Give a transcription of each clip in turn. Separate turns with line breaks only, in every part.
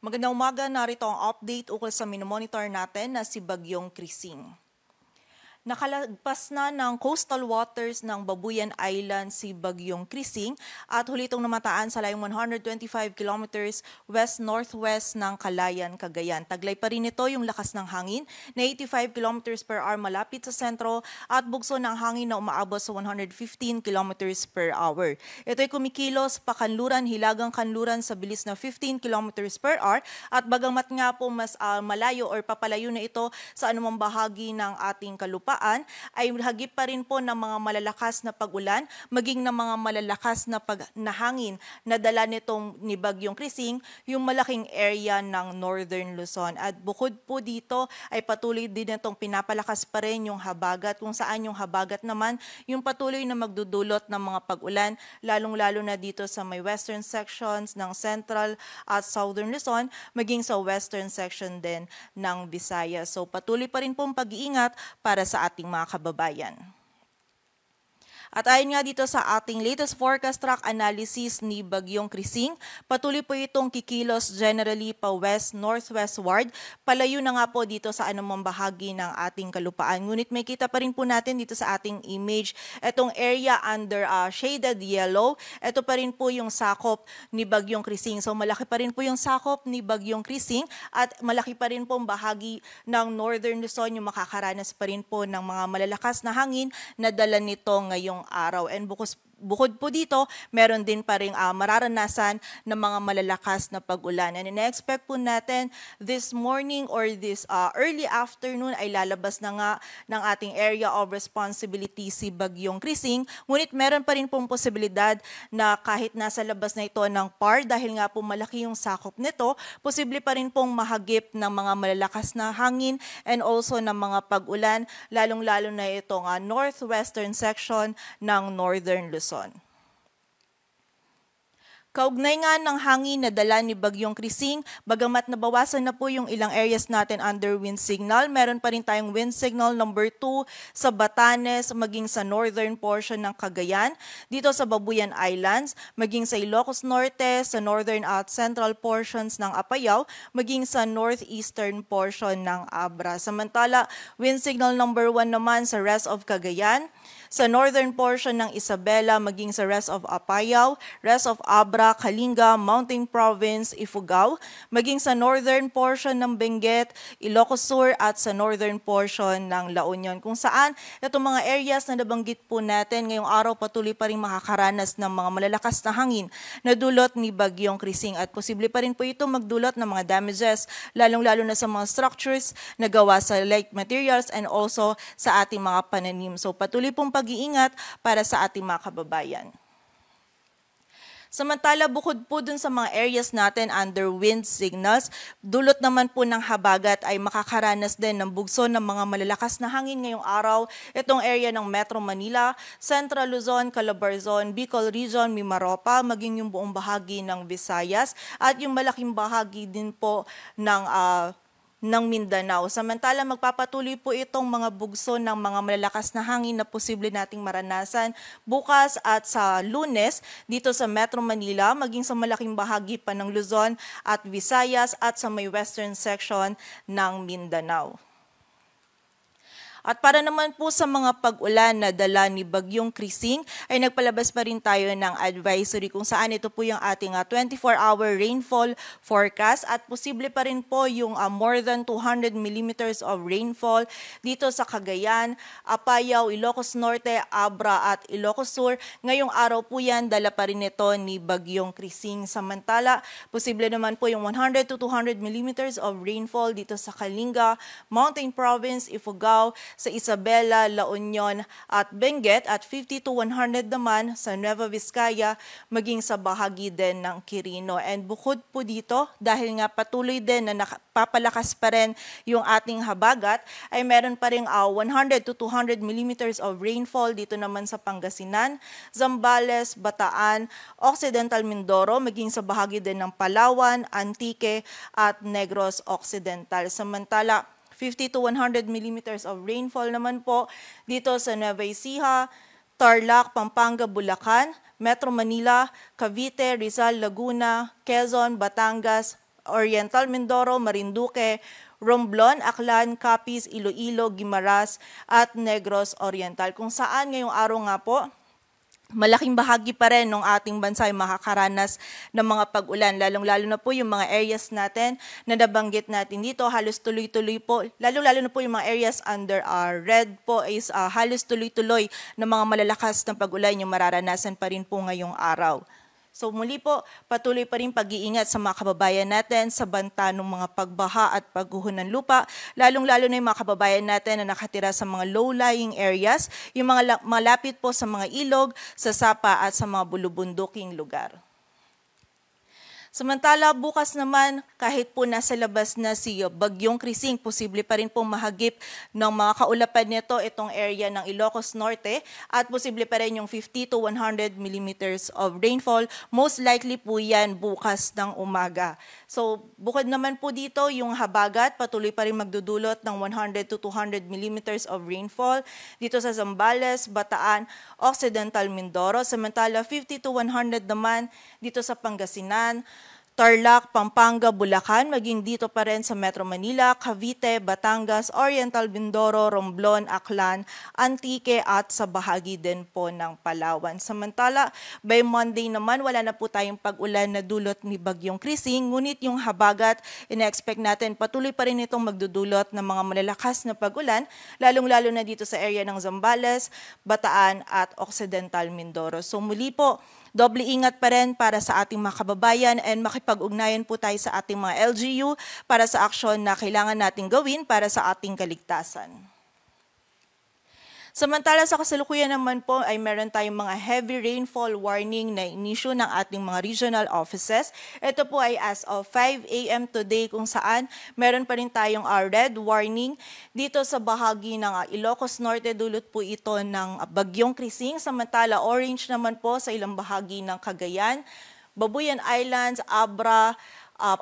Magandang umaga, narito ang update ukol sa minomonitor natin na si Bagyong Krising. Nakalagpas na ng coastal waters ng Babuyan Island si Bagyong Krising at huli itong namataan sa layong 125 kilometers west-northwest ng Calayan, Cagayan. Taglay pa rin ito yung lakas ng hangin na 85 kilometers per hour malapit sa sentro at bugso ng hangin na umaabot sa 115 kilometers per hour. Ito ay kumikilos pakanluran, hilagang kanluran sa bilis na 15 kilometers per hour at bagamat nga po mas malayo or papalayo na ito sa anumang bahagi ng ating kalupaan, ay hagip pa rin po ng mga malalakas na pag-ulan, maging ng mga malalakas na hangin na dala nitong ni Bagyong Krising yung malaking area ng Northern Luzon. At bukod po dito ay patuloy din itong pinapalakas pa rin yung habagat, kung saan yung habagat naman yung patuloy na magdudulot ng mga pag-ulan, lalong-lalo na dito sa may western sections ng Central at Southern Luzon, maging sa western section din ng Visayas. So patuloy pa rin pong pag-iingat para sa ating mga kababayan. At ayon nga dito sa ating latest forecast track analysis ni Bagyong Krising, patuloy po itong kikilos generally pa west-northwestward, palayo na nga po dito sa anumang bahagi ng ating kalupaan. Ngunit may kita pa rin po natin dito sa ating image, itong area under shaded yellow, ito pa rin po yung sakop ni Bagyong Krising. So malaki pa rin po yung sakop ni Bagyong Krising at malaki pa rin po ang bahagi ng Northern Luzon yung makakaranas pa rin po ng mga malalakas na hangin na dala nito ngayong araw. And bukod po dito, meron din pa rin mararanasan ng mga malalakas na pag-ulan. And ina-expect po natin this morning or this early afternoon ay lalabas na nga ng ating area of responsibility si Bagyong Krising. Ngunit meron pa rin pong posibilidad na kahit nasa labas na ito ng PAR, dahil nga po malaki yung sakop nito, posible pa rin pong mahagip ng mga malalakas na hangin and also ng mga pag-ulan, lalong-lalo na itong northwestern section ng Northern Luzon. Kaugnay nga ng hangin na dala ni Bagyong Krising, bagamat nabawasan na po yung ilang areas natin under wind signal, meron pa rin tayong wind signal number 2 sa Batanes, maging sa northern portion ng Cagayan, dito sa Babuyan Islands, maging sa Ilocos Norte, sa northern at central portions ng Apayao, maging sa northeastern portion ng Abra. Samantala, wind signal number 1 naman sa rest of Cagayan, sa northern portion ng Isabela, maging sa rest of Apayao, rest of Abra, Kalinga, Mountain Province, Ifugao, maging sa northern portion ng Benguet, Ilocos Sur at sa northern portion ng La Union, kung saan itong mga areas na nabanggit po natin ngayong araw patuloy pa rin makakaranas ng mga malalakas na hangin na dulot ni Bagyong Krising at posible pa rin po ito magdulot ng mga damages, lalong-lalo na sa mga structures na gawa sa light materials and also sa ating mga pananim. So patuloy pong pag-iingat para sa ating mga kababayan. Samantala, bukod po dun sa mga areas natin under wind signals, dulot naman po ng habagat ay makakaranas din ng bugso ng mga malalakas na hangin ngayong araw. Itong area ng Metro Manila, Central Luzon, Calabarzon, Bicol Region, Mimaropa, maging yung buong bahagi ng Visayas at yung malaking bahagi din po ng Mindanao. Samantala, magpapatuloy po itong mga bugso ng mga malalakas na hangin na posible nating maranasan bukas at sa Lunes dito sa Metro Manila, maging sa malaking bahagi pa ng Luzon at Visayas at sa may western section ng Mindanao. At para naman po sa mga pag-ulan na dala ni Bagyong Krising, ay nagpalabas pa rin tayo ng advisory kung saan ito po yung ating 24-hour rainfall forecast at posible pa rin po yung more than 200 millimeters of rainfall dito sa Cagayan, Apayao, Ilocos Norte, Abra at Ilocos Sur. Ngayong araw po yan, dala pa rin ito ni Bagyong Krising. Samantala, posible naman po yung 100 to 200 millimeters of rainfall dito sa Kalinga, Mountain Province, Ifugao, sa Isabela, La Union at Benguet at 50 to 100 naman sa Nueva Vizcaya, maging sa bahagi din ng Quirino. And bukod po dito, dahil nga patuloy din na papalakas pa rin yung ating habagat, ay meron pa rin 100 to 200 millimeters of rainfall dito naman sa Pangasinan, Zambales, Bataan, Occidental Mindoro, maging sa bahagi din ng Palawan, Antique at Negros Occidental. Samantala, 50 to 100 millimeters of rainfall naman po dito sa Nueva Ecija, Tarlac, Pampanga, Bulacan, Metro Manila, Cavite, Rizal, Laguna, Quezon, Batangas, Oriental Mindoro, Marinduque, Romblon, Aklan, Capiz, Iloilo, Guimaras at Negros Oriental. Kung saan ngayong araw nga po, malaking bahagi pa rin ng ating bansa ay makakaranas ng mga pag-ulan, lalong-lalo na po yung mga areas natin na nabanggit natin dito, halos tuloy-tuloy po, lalong-lalo na po yung mga areas under red po is halos tuloy-tuloy na mga malalakas na pag-ulan yung mararanasan pa rin po ngayong araw. So muli po, patuloy pa rin pag-iingat sa mga kababayan natin sa banta ng mga pagbaha at pagguho ng lupa, lalong-lalo na yung mga kababayan natin na nakatira sa mga low-lying areas, yung mga malapit po sa mga ilog, sa sapa at sa mga bulubunduking lugar. Samantala, bukas naman, kahit po nasa labas na si Bagyong Krising, posible pa rin pong mahagip ng mga kaulapan nito itong area ng Ilocos Norte at posible pa rin yung 50 to 100 millimeters of rainfall. Most likely po yan bukas ng umaga. So, bukod naman po dito, yung habagat patuloy pa rin magdudulot ng 100 to 200 millimeters of rainfall dito sa Zambales, Bataan, Occidental Mindoro. Samantala, 50 to 100 naman dito sa Pangasinan, Tarlac, Pampanga, Bulacan, maging dito pa rin sa Metro Manila, Cavite, Batangas, Oriental Mindoro, Romblon, Aklan, Antique at sa bahagi din po ng Palawan. Samantala, by Monday naman, wala na po tayong pag-ulan na dulot ni Bagyong Krising, ngunit yung habagat, ina-expect natin patuloy pa rin itong magdudulot ng mga malalakas na pag-ulan, lalong-lalo na dito sa area ng Zambales, Bataan at Occidental Mindoro. So muli po, doble ingat pa rin para sa ating mga kababayan and makipag-ugnayan po tayo sa ating mga LGU para sa aksyon na kailangan nating gawin para sa ating kaligtasan. Samantala sa kasalukuyan naman po ay meron tayong mga heavy rainfall warning na inisyu ng ating mga regional offices. Ito po ay as of 5 a.m. today kung saan meron pa rin tayong red warning dito sa bahagi ng Ilocos Norte, dulot po ito ng Bagyong Krising. Samantala orange naman po sa ilang bahagi ng Cagayan, Babuyan Islands, Abra,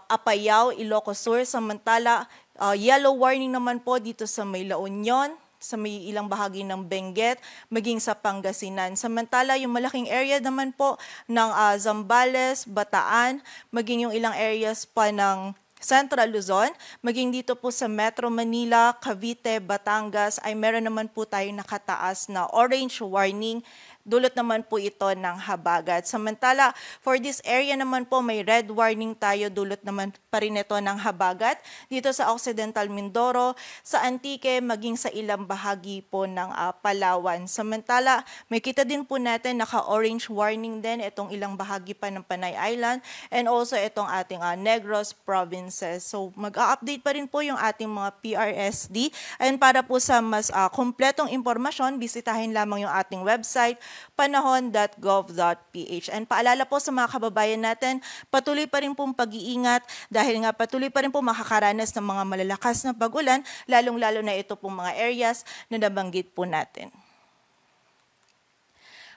Apayao, Ilocos Sur. Samantala yellow warning naman po dito sa may La Union, sa may ilang bahagi ng Benguet, maging sa Pangasinan. Samantala, yung malaking area naman po ng Zambales, Bataan, maging yung ilang areas pa ng Central Luzon, maging dito po sa Metro Manila, Cavite, Batangas, ay meron naman po tayong nakataas na orange warning. Dulot naman po ito ng habagat. Samantala, for this area naman po may red warning tayo, dulot naman pa rin ito ng habagat. Dito sa Occidental Mindoro, sa Antique, maging sa ilang bahagi po ng Palawan. Samantala, may kita din po natin naka-orange warning din itong ilang bahagi pa ng Panay Island and also itong ating Negros provinces. So mag-a-update pa rin po yung ating mga PRSD. And para po sa mas kompletong impormasyon, bisitahin lamang yung ating website, panahon.gov.ph. And paalala po sa mga kababayan natin, patuloy pa rin pong pag-iingat dahil nga patuloy pa rin po makakaranas ng mga malalakas na pag-ulan, lalong-lalo na ito pong mga areas na nabanggit po natin.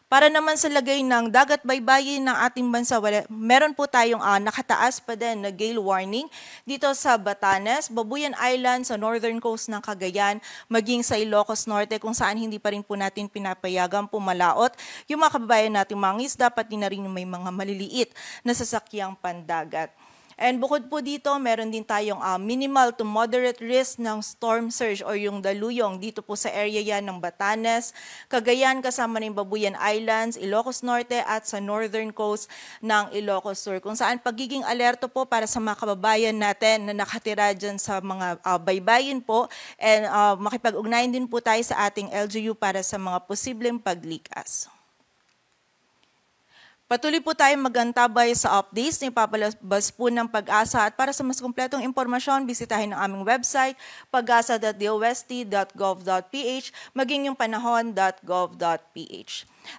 Para naman sa lagay ng dagat baybayin ng ating bansa, meron po tayong nakataas pa din na gale warning dito sa Batanes, Babuyan Island, sa northern coast ng Cagayan, maging sa Ilocos Norte kung saan hindi pa rin po natin pinapayagang pumalaot yung mga kababayan nating mga isda, pati na rin yung may mga maliliit na sasakyang pandagat. And bukod po dito, meron din tayong minimal to moderate risk ng storm surge o yung daluyong dito po sa area yan ng Batanes, Cagayan kasama ng Babuyan Islands, Ilocos Norte at sa northern coast ng Ilocos Sur. Kung saan pagiging alerto po para sa mga kababayan natin na nakatira dyan sa mga baybayin po and makipag-ugnayan din po tayo sa ating LGU para sa mga posibleng paglikas. Patuloy po tayong magantabay sa updates na ipapalabas po ng Pag-asa at para sa mas kumpletong impormasyon, bisitahin ang aming website, pagasa.dost.gov.ph, maging yung panahon.gov.ph.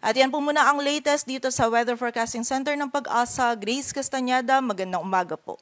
At yan po muna ang latest dito sa Weather Forecasting Center ng Pag-asa. Grace Castañeda, magandang umaga po.